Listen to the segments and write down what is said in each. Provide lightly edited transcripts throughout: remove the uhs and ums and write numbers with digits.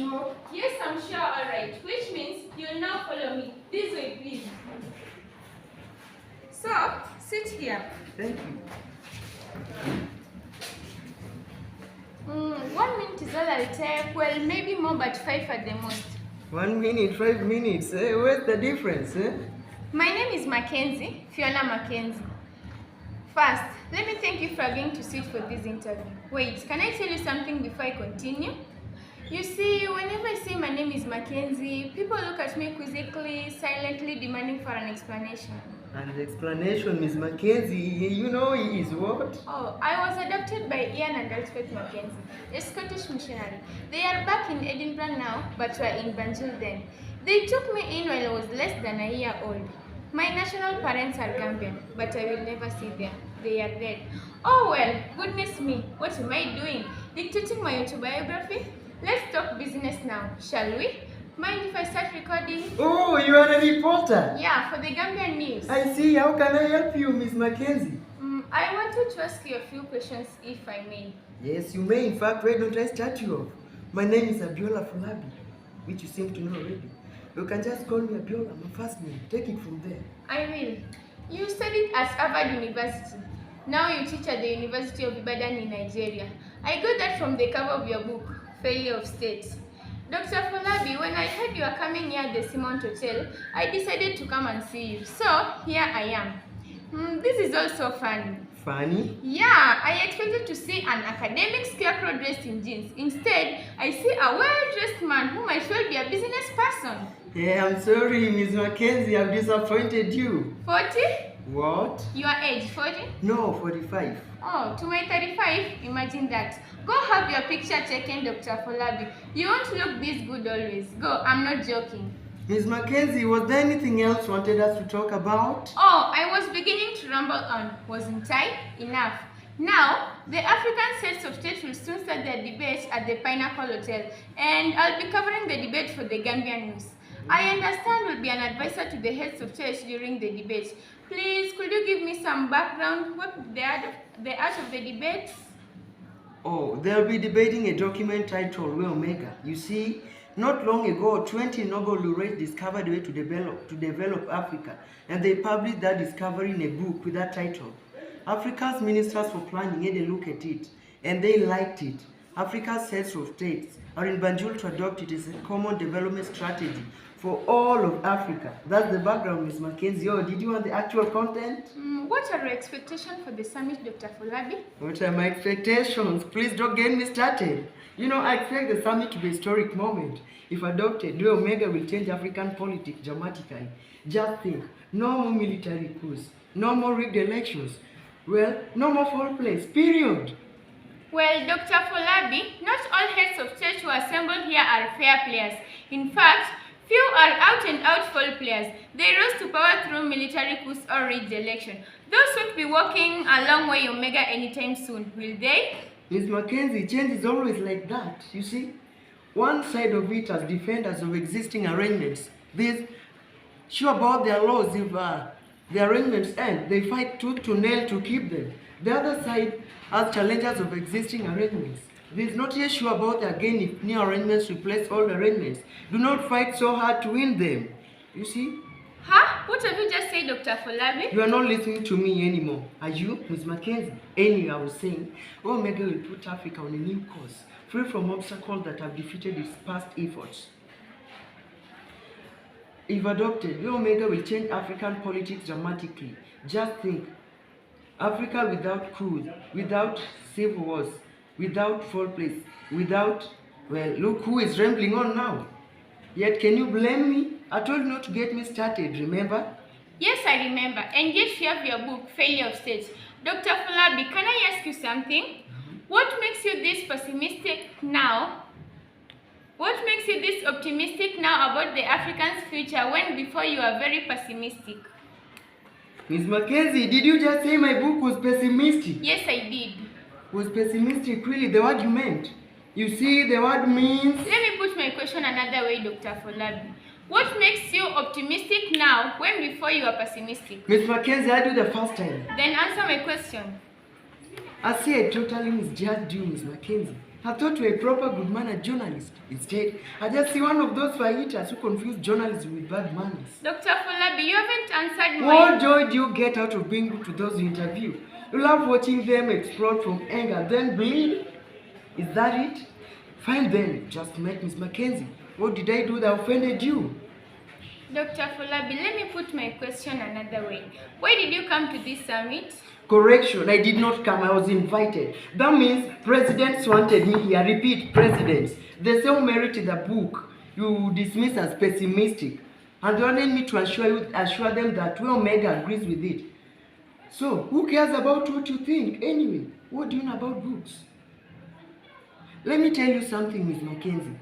sure? Yes, I'm sure, alright. Which means you'll now follow me. This way, please. So, sit here. Thank you. 1 minute is all I'll take. Well, maybe more, but 5 at the most. 1 minute, 5 minutes. Where's the difference? My name is Mackenzie, Fiona Mackenzie. First, let me thank you for agreeing to sit for this interview. Wait, can I tell you something before I continue? You see, whenever I say my name is Mackenzie, people look at me quizzically, silently demanding for an explanation. And the explanation, Miss Mackenzie, you know he is what? Oh, I was adopted by Ian and Elspeth Mackenzie, a Scottish missionary. They are back in Edinburgh now, but were in Banjul then. They took me in while I was less than a year old. My national parents are Gambian, but I will never see them. They are dead. Oh well, goodness me, what am I doing? Dictating my autobiography? Let's talk business now, shall we? Mind if I start recording? Oh, you are a reporter? Yeah, for the Gambian News. I see. How can I help you, Miss Mackenzie? I wanted to ask you a few questions, if I may. Yes, you may. In fact, why don't I start you off? My name is Abiola Fulabi, which you seem to know already. You can just call me Abiola, my first name. Take it from there. I will. You studied at Harvard University. Now you teach at the University of Ibadan in Nigeria. I got that from the cover of your book, Failure of State. Dr. Fulabi, when I heard you were coming here at the Simon Hotel, I decided to come and see you. So, here I am. This is also funny. Funny? Yeah, I expected to see an academic scarecrow dressed in jeans. Instead, I see a well-dressed man who might well be a business person. Yeah, I'm sorry, Miss Mackenzie, I've disappointed you. 40? What? Your age, 40? No, 45. Oh, to my 35? Imagine that. Go have your picture taken, Dr. Fulabi. You won't look this good always. Go, I'm not joking. Miss Mackenzie, was there anything else you wanted us to talk about? Oh, I was beginning to ramble on. Wasn't I? Enough. Now, the African Heads of State will soon start their debate at the Pinnacle Hotel, and I'll be covering the debate for the Gambian News. I understand will be an advisor to the heads of state during the debate. Please, could you give me some background? What the art of the debate? Oh, they'll be debating a document titled Way Omega. You see, not long ago, 20 Nobel laureates discovered a way to develop Africa, and they published that discovery in a book with that title. Africa's ministers for planning had a look at it, and they liked it. Africa's heads of states are in Banjul to adopt it as a common development strategy for all of Africa. That's the background, Ms. Mackenzie. Oh, did you want the actual content? What are your expectations for the summit, Dr. Fulabi? What are my expectations? Please don't get me started. You know, I expect the summit to be a historic moment. If adopted, Way Omega will change African politics dramatically. Just think, no more military coups, no more rigged elections. Well, no more foul plays, period. Well, Dr. Fulabi, not all heads of state who assembled here are fair players. In fact, few are out-and-out foul players. They rose to power through military coups or rigged election. Those won't be walking along Way Omega anytime soon, will they? Ms. Mackenzie, change is always like that, you see. One side of it as defenders of existing arrangements. These sure about their laws if the arrangements end. They fight tooth to nail to keep them. The other side as challengers of existing arrangements. These not yet sure about their gain if new arrangements replace old arrangements. Do not fight so hard to win them. You see? Huh? What have you just said, Dr. Fulabi? You are not listening to me anymore. Are you, Ms. Mackenzie? Anyway, I was saying, Omega will put Africa on a new course, free from obstacles that have defeated its past efforts. If adopted, Omega will change African politics dramatically. Just think, Africa without coups, without civil wars, without foul plays, without, well, look who is rambling on now. Yet can you blame me? I told you not to get me started, remember? Yes, I remember. And yet you have your book, Failure of State. Dr. Fulabi, can I ask you something? What makes you this pessimistic now? What makes you this optimistic now about the Africans' future when before you were very pessimistic? Ms. Mackenzie, did you just say my book was pessimistic? Yes, I did. Was pessimistic really the word you meant? You see, the word means... Let me put my question another way, Dr. Fulabi. What makes you optimistic now when before you were pessimistic? Ms. Mackenzie, I do the first time. Then answer my question. I see I totally misjudged you, Ms. Mackenzie. I thought you were a proper good mannered journalist. Instead, I just see one of those fighters who confuse journalism with bad manners. Dr. Folabi, you haven't answered my... What joy do you get out of being good to those you interview? You love watching them explode from anger, then bleed? Is that it? Fine then, just met Miss Mackenzie. What did I do that offended you? Dr. Folabi, let me put my question another way. Why did you come to this summit? Correction, I did not come, I was invited. That means presidents wanted me here. Repeat, presidents. They say who merited the book you dismiss as pessimistic. And they wanted me to assure them that we Omega agrees with it. So, who cares about what you think? Anyway, what do you know about books? Let me tell you something, Miss Mackenzie.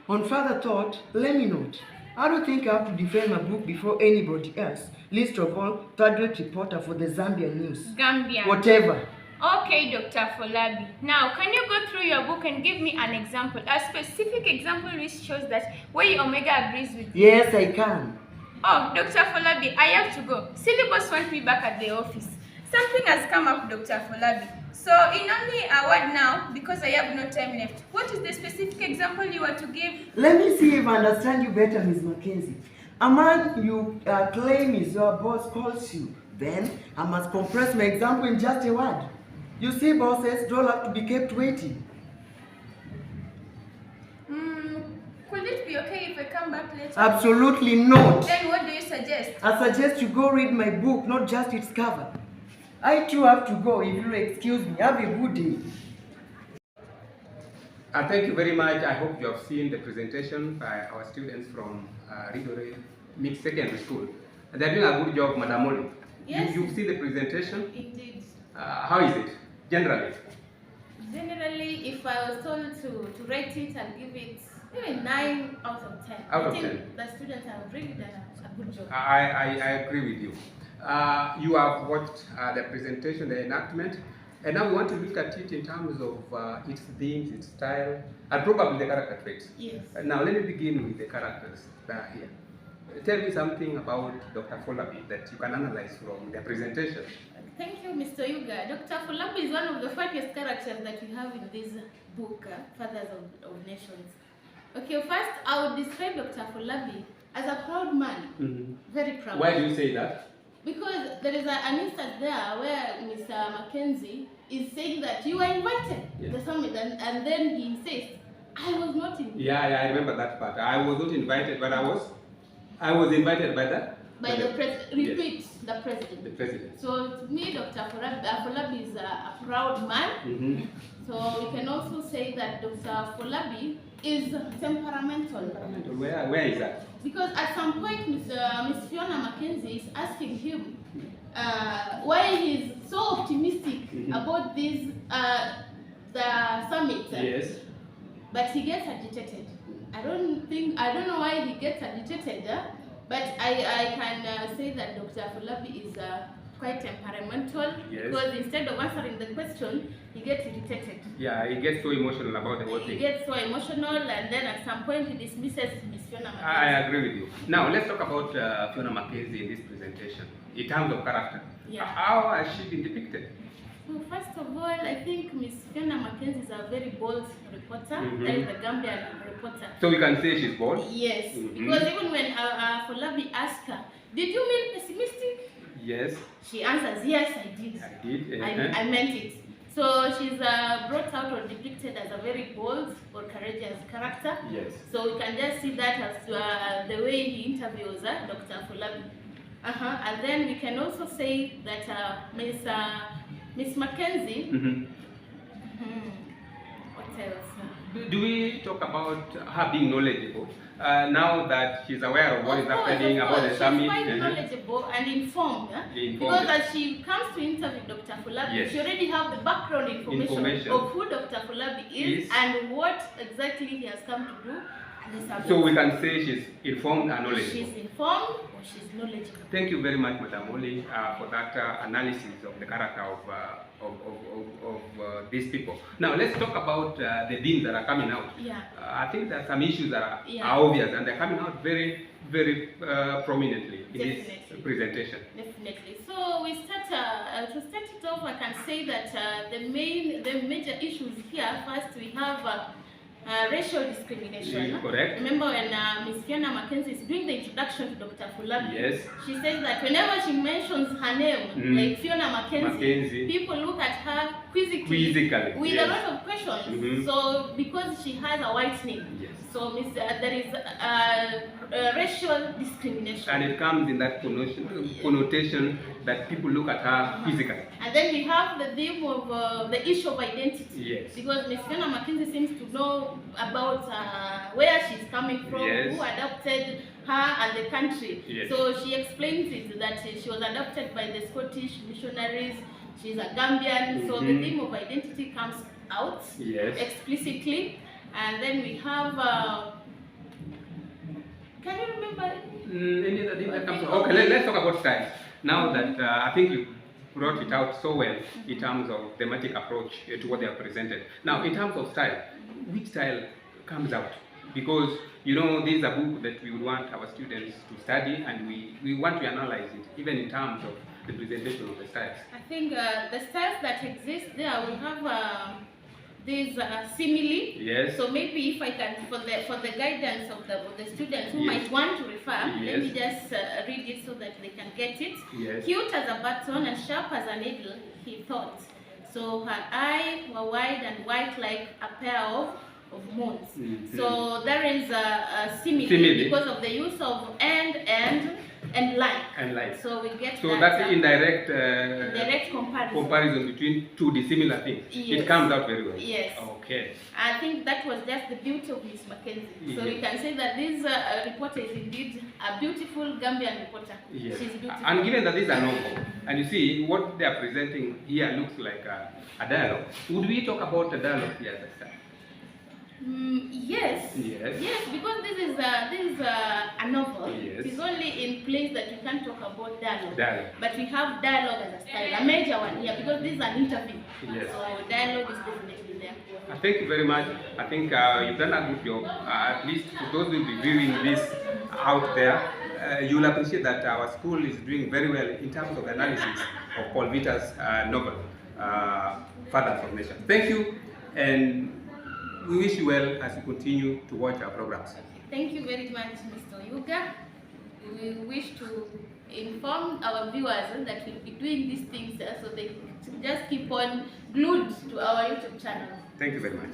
On further thought, let me note. I don't think I have to defend my book before anybody else. Least of all, third-rate reporter for the Zambian News. Gambian. Whatever. Okay, Dr. Folabi. Now, can you go through your book and give me an example, a specific example which shows that Way Omega agrees with you? Yes, I can. Oh, Dr. Folabi, I have to go. Syllabus wants me back at the office. Something has come up, Dr. Folabi. So, in only a word now, because I have no time left, what is the specific example you are to give? Let me see if I understand you better, Miss Mackenzie. A man you claim is your boss calls you. Then, I must compress my example in just a word. You see, bosses don't have to be kept waiting. Could it be okay if I come back later? Absolutely not. Then what do you suggest? I suggest you go read my book, not just its cover. I too have to go, if you'll excuse me. Have a good day. Thank you very much. I hope you have seen the presentation by our students from Ridore Mixed Secondary School. They're doing a good job, Madam Molly. Yes. You've seen the presentation? Indeed. How is it, generally? Generally, if I was told to rate it, I'll give it maybe 9 out of 10. Out of I think 10. the students have really done a good job. I agree with you. You have watched the presentation, the enactment, and now we want to look at it in terms of its themes, its style, and probably the character traits. Yes. Now let me begin with the characters that are here. Tell me something about Dr. Folabi that you can analyze from the presentation. Thank you, Mr. Yuga. Dr. Folabi is one of the funniest characters that we have in this book, Fathers of Nations. Okay, first I would describe Dr. Folabi as a proud man, very proud. Why do you say that? Because there is an instance there where Mr. Mackenzie is saying that you were invited to the summit, and then he insists, I was not invited. Yeah, I remember that part. I was not invited, but I was invited by the president. Repeat, yes. the president. The president. So to me, Dr. Folabi is a proud man. So we can also say that Dr. Folabi is temperamental. Where is that? Because at some point, Miss Fiona Mackenzie is asking him why he's so optimistic about this the summit. Yes. But he gets agitated. I don't know why he gets agitated, but I can say that Dr. Folabi is quite temperamental, because instead of answering the question, he gets irritated. Yeah, he gets so emotional about the whole thing. He gets so emotional, and then at some point he dismisses Miss Fiona Mackenzie. I agree with you. Now let's talk about Fiona Mackenzie in this presentation in terms of character. Yeah. How has she been depicted? Well, first of all, I think Miss Fiona Mackenzie is a very bold reporter. That is the Gambian reporter. So we can say she's bold? Yes, because even when Folabi asked her, did you mean pessimistic? Yes. She answers, yes, I did. I did. I meant it. So she's brought out or depicted as a very bold or courageous character. Yes. So we can just see that as the way he interviews Dr. Folabi. And then we can also say that Miss Mackenzie. What else? Do we talk about her being knowledgeable now that she's aware of what is happening about the summit? She's quite knowledgeable and informed. Because as she comes to interview Dr. Folabi, she already have the background information of who Dr. Folabi is and what exactly he has come to do. So we can say she's informed and knowledgeable. She's informed or she's knowledgeable. Thank you very much, Madam Oli, for that analysis of the character of these people. Now let's talk about the themes that are coming out. Yeah. I think that some issues are obvious, and they're coming out very very prominently in this Definitely. presentation. Definitely. So we start to start it off. I can say that the major issues here. First, we have racial discrimination. Correct. Remember when Miss Fiona Mackenzie is doing the introduction to Dr. Fulabi? Yes. She says that whenever she mentions her name, like Fiona Mackenzie, people look at her quizzically with yes. a lot of questions. So because she has a white name, Yes. so there is racial discrimination. And it comes in that connotation that people look at her physically. And then we have the theme of the issue of identity. Yes. Because Miss Fiona Mackenzie seems to know about where she's coming from, Yes. who adopted her and the country. Yes. So she explains it that she was adopted by the Scottish missionaries. She's a Gambian. So the theme of identity comes out Yes. explicitly. And then we have, can you remember? Any other thing that comes? Okay, let's talk about style. Now that I think you brought it out so well in terms of thematic approach to what they have presented. Now, in terms of style, which style comes out? Because, you know, this is a book that we would want our students to study, and we want to analyze it, even in terms of the presentation of the styles. I think the styles that exist there, we have these simile. Yes. So maybe if I can, for the guidance of the students who Yes. might want to refer, let me Yes. just read it so that they can get it. Yes. Cute as a button and sharp as a needle, he thought. So her eyes were wide and white like a pair of moons. So there is a simile because of the use of and like. And like. So we get So that's indirect direct comparison between two dissimilar things. Yes. It comes out very well. Yes. Okay. I think that was just the beauty of Miss Mackenzie. So we can say that this reporter is indeed a beautiful Gambian reporter. Yes. She's beautiful. And given that this is a novel, and you see what they are presenting here looks like a dialogue. Would we talk about the dialogue here at the start? Yes. Yes. Yes, because this is a novel. Yes. It is only in place that we can talk about dialogue. Dialogue. But we have dialogue as a style, a major one here, because this is an interview. Yes. So dialogue is definitely there. Thank you very much. I think you've done a good job. At least for those who will be viewing this out there, you'll appreciate that our school is doing very well in terms of analysis of Paul Vita's novel, Fathers of Nation. Thank you, and we wish you well as you continue to watch our programs. Thank you very much, Mr. Yuga. We wish to inform our viewers that we'll be doing these things so they just keep on glued to our YouTube channel. Thank you very much.